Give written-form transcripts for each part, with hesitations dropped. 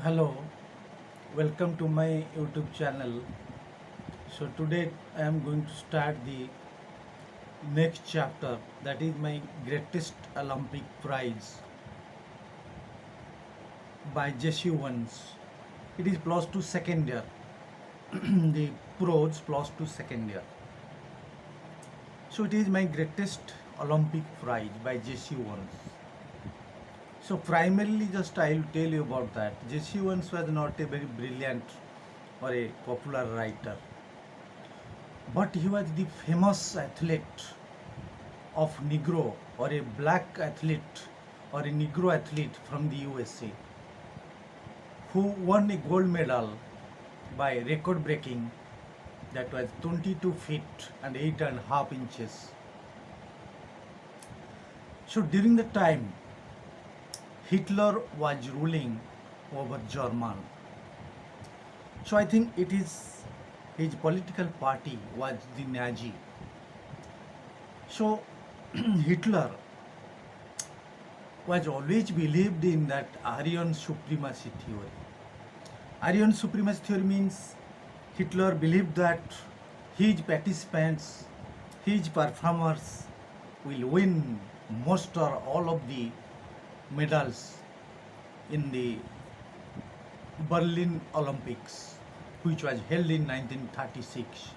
Hello, welcome to my YouTube channel. So today I am going to start the next chapter, that is my greatest Olympic prize by Jesse Owens. It is plus two second year, the PROSE plus two second year. So it is my greatest Olympic prize by Jesse Owens. So primarily just I will tell you about that. Jesse Owens was not a very brilliant or a popular writer, but he was the famous athlete of Negro, or a black athlete or a Negro athlete from the USA, who won a gold medal by record breaking, that was 22 feet and 8.5 inches. So during the time Hitler was ruling over German, so I think it is his political party was the Nazi. So Hitler was always believed in that Aryan supremacy theory. Aryan supremacy theory means Hitler believed that his participants, his performers will win most or all of the medals in the Berlin Olympics, which was held in 1936.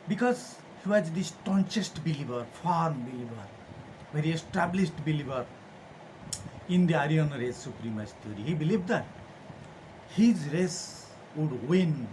Because he was the staunchest believer, firm believer, very established believer in the Aryan race supremacy theory. He believed that his race would win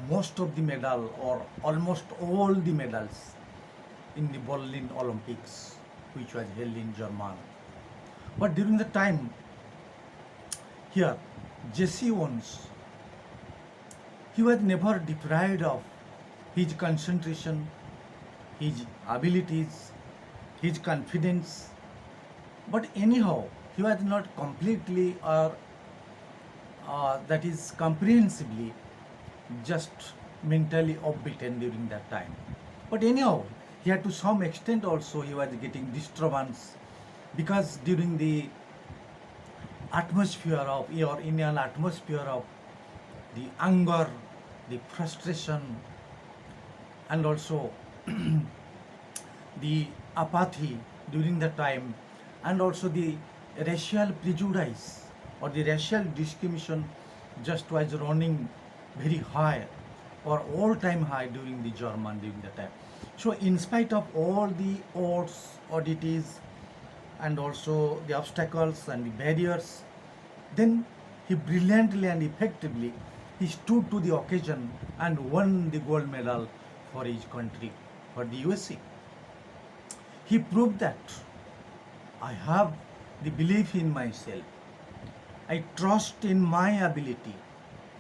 most of the medal or almost all the medals in the Berlin Olympics, which was held in Germany. But during the time here, Jesse Owens, he was never deprived of his concentration, his abilities, his confidence. But anyhow, he was not completely or that is comprehensively just mentally offbeaten during that time. But anyhow, he had to some extent also he was getting disturbance, because during the atmosphere of or in an atmosphere of the anger, the frustration, and also the apathy during the time, and also the racial prejudice or the racial discrimination just was running very high or all-time high during the German during the time. So in spite of all the odds, oddities, and also the obstacles and the barriers, then he brilliantly and effectively he stood to the occasion and won the gold medal for his country, for the USA. He proved that I have the belief in myself, I trust in my ability,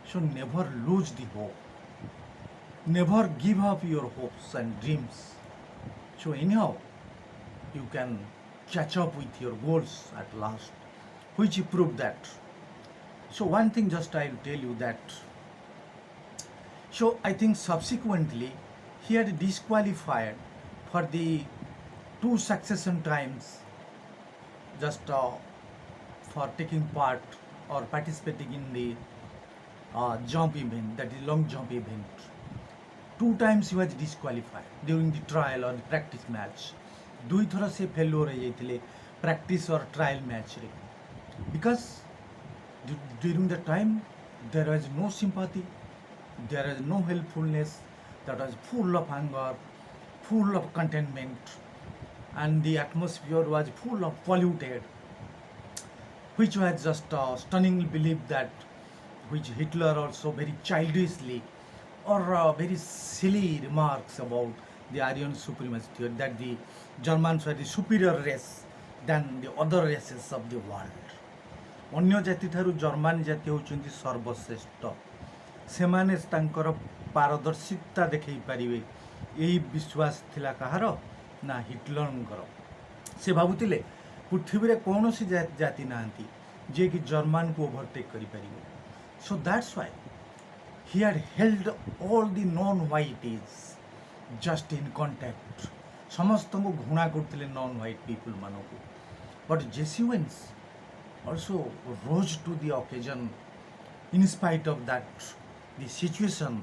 so never lose the hope, never give up your hopes and dreams. So anyhow, you can catch up with your goals at last, which he proved that. So one thing just I'll tell you that, so I think subsequently he had disqualified for the two succession times just for taking part or participating in the jump event, that is long jump event. Two times he was disqualified during the trial or the practice match. दुई थर से failure हो जाते practice or trial match रे, because during the time there was no sympathy, there was no helpfulness, that was full of anger, full of contentment, and the atmosphere was full of polluted, which was just a stunning belief that which Hitler also very childishly or very silly remarks about the Aryan supremacy theory, that the Germans were the superior race than the other races of the world. अन्य जाति ठारू German जाति होउचंती सर्वश्रेष्ठ, सेमाने तांकर पारदर्शिता देखै पारिबे, यही विश्वास थिला कहार ना हिटलरंकर. से भाबुतिले पृथ्वी रे कोनोसी जाति नांती जे कि जर्मान को ओवरटेक करि पारिबे. So that's why he had held all the non-whites just in contact. समस्त को घृणा करते नॉन व्हाइट पीपल मानक. But JC Owens also rose to the occasion in spite of that the situation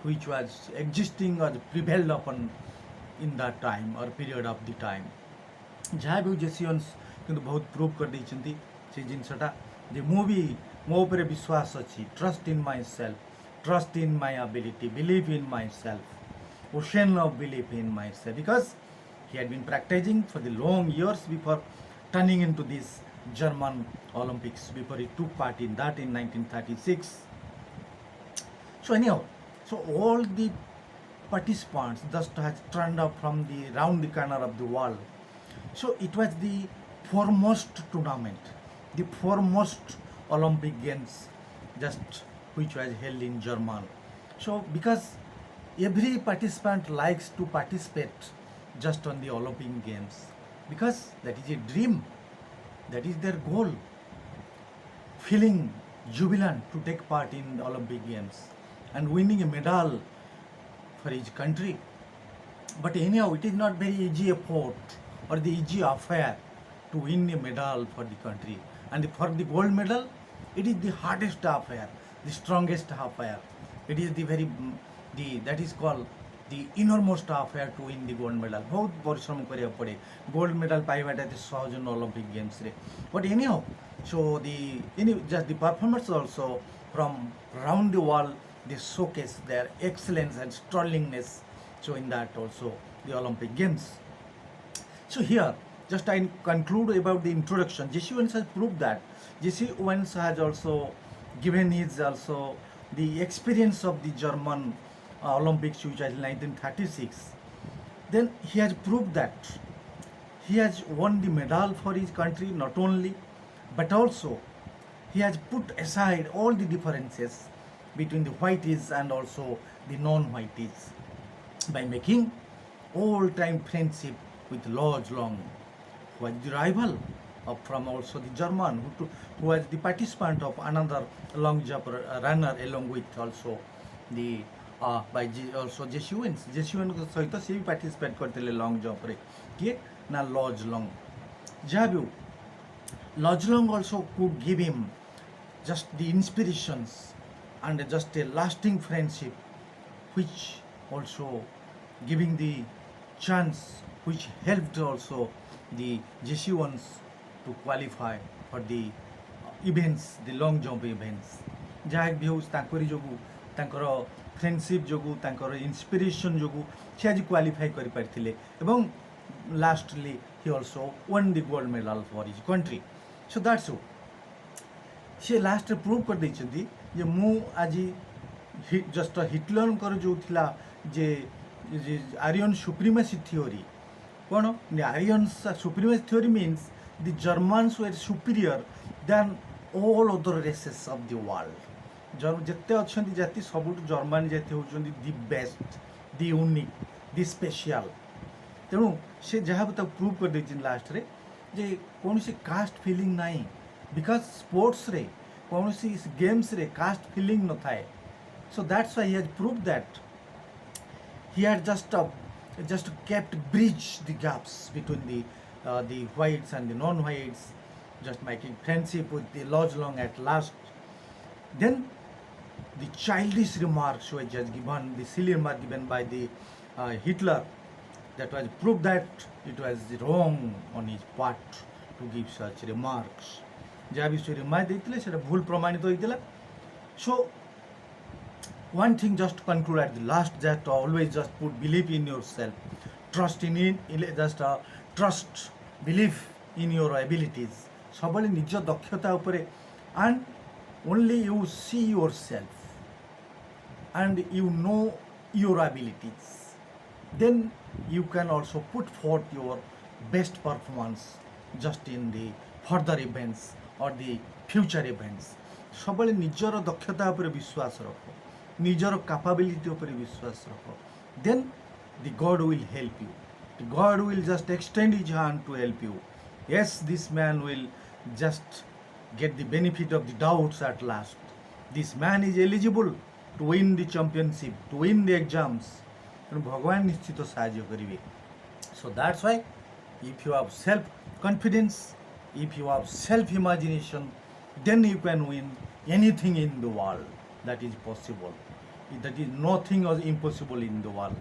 which was existing or prevailed upon in that time or period of the time. जहाँ भी जेसीओन्स किंतु बहुत prove कर देइछन्ति से जिनसटा जे movie मो ऊपर विश्वास अछि trust in my self trust in my ability believe in my self ocean of belief in myself because he had been practicing for the long years before turning into this German Olympics before he took part in that in 1936. So anyhow, so all the participants just has turned up from the round the corner of the world. So it was the foremost tournament, the foremost Olympic Games, just which was held in Germany. So because every participant likes to participate just on the Olympic Games because that is a dream, that is their goal, feeling jubilant to take part in the Olympic Games and winning a medal for his country. But anyhow, it is not very easy effort or the easy affair to win a medal for the country. And for the gold medal, it is the hardest affair, the strongest affair. It is the very that is called the innermost affair to win the gold medal. बहुत परिश्रम करिया पड़े gold medal पाइबाटा एते सहज न Olympic games रे. But anyhow, so just the performers also from around the world, they showcase their excellence and sterlingness. So in that also the Olympic Games. So here, just I conclude about the introduction. Jesse Owens has proved that. Jesse Owens has also given his also the experience of the German Olympics, which was in 1936. Then he has proved that he has won the medal for his country not only, but also he has put aside all the differences between the whiteys and also the non-whiteys by making all-time friendship with Lodge Long, who was the rival from also the German, who was the participant of another long jump runner along with also the also Jesse Owens. Jesse Owens सहित से भी participate करते long jump रे किए ना laws long. जहाँ भी lodge long also could give him just the inspirations and just a lasting friendship, which also giving the chance, which helped also the Jesse Owens to qualify for the events, the long jump events. जहाँ भी हो तांकरी जोगु तांकर friendship जोगु तांकर inspiration जोगु से आज qualify करि पारथिले एवं lastly he also won the gold medal for his country. So that's all. से लास्ट प्रूव कर दैछथि जे मु आज जस्ट हिटलर जो थिला जे आर्यन सुप्रीमेसी थ्योरी कोन Aryan supremacy theory means the Germans were superior than all other races of the world. जिते अच्छा जाति सब जर्मान जाति होती the best the unique the special. तेणु से जहाँ भी प्रूव कर देती लास्ट रे जे कौन सी कास्ट फिलिंग नाई बिकॉज स्पोर्ट्स रे कौन सी गेम्स रे कास्ट फिलिंग न थाए. So that's why he has prove that he had just kept bridge the gaps between the whites and the non-whites, just making friendship with the Lodge Long at last. Then the childish remarks were just given, the silly remark given by the Hitler, that was proof that it was wrong on his part to give such remarks. जहाँ भी remark देते से भूल प्रमाणित होता. So one thing just to conclude at the last, that always just put belief in yourself, trust in it, just trust, believe in your abilities. सबले निज दक्षता उपरे and only you see yourself and you know your abilities, then you can also put forth your best performance just in the further events or the future events. सबले निजर दक्षता उपरे विश्वास रखो, निजर कैपेबिलिटी उपर विश्वास रखो, then the God will help you. The God will just extend his hand to help you. Yes, this man will just get the benefit of the doubts at last. This man is eligible to win the championship, to win the exams. भगवान निश्चित साहाय्य करिवे. So that's why if you have self confidence if you have self-imagination, then you can win anything in the world. That is possible. That is nothing is impossible in the world.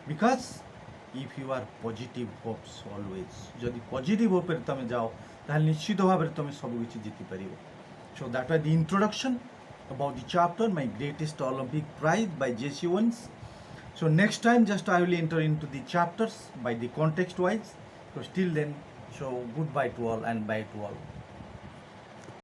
Because if you are positive hopes always, যদি positive হোপের তুমি যাও তাহলে নিশ্চিত ভাবে তুমি সব কিছু জিতে পারিব. So that was the introduction about the chapter, my greatest Olympic prize by Jesse Owens. So next time just I will enter into the chapters by the context wise. So still then, so goodbye to all and bye to all.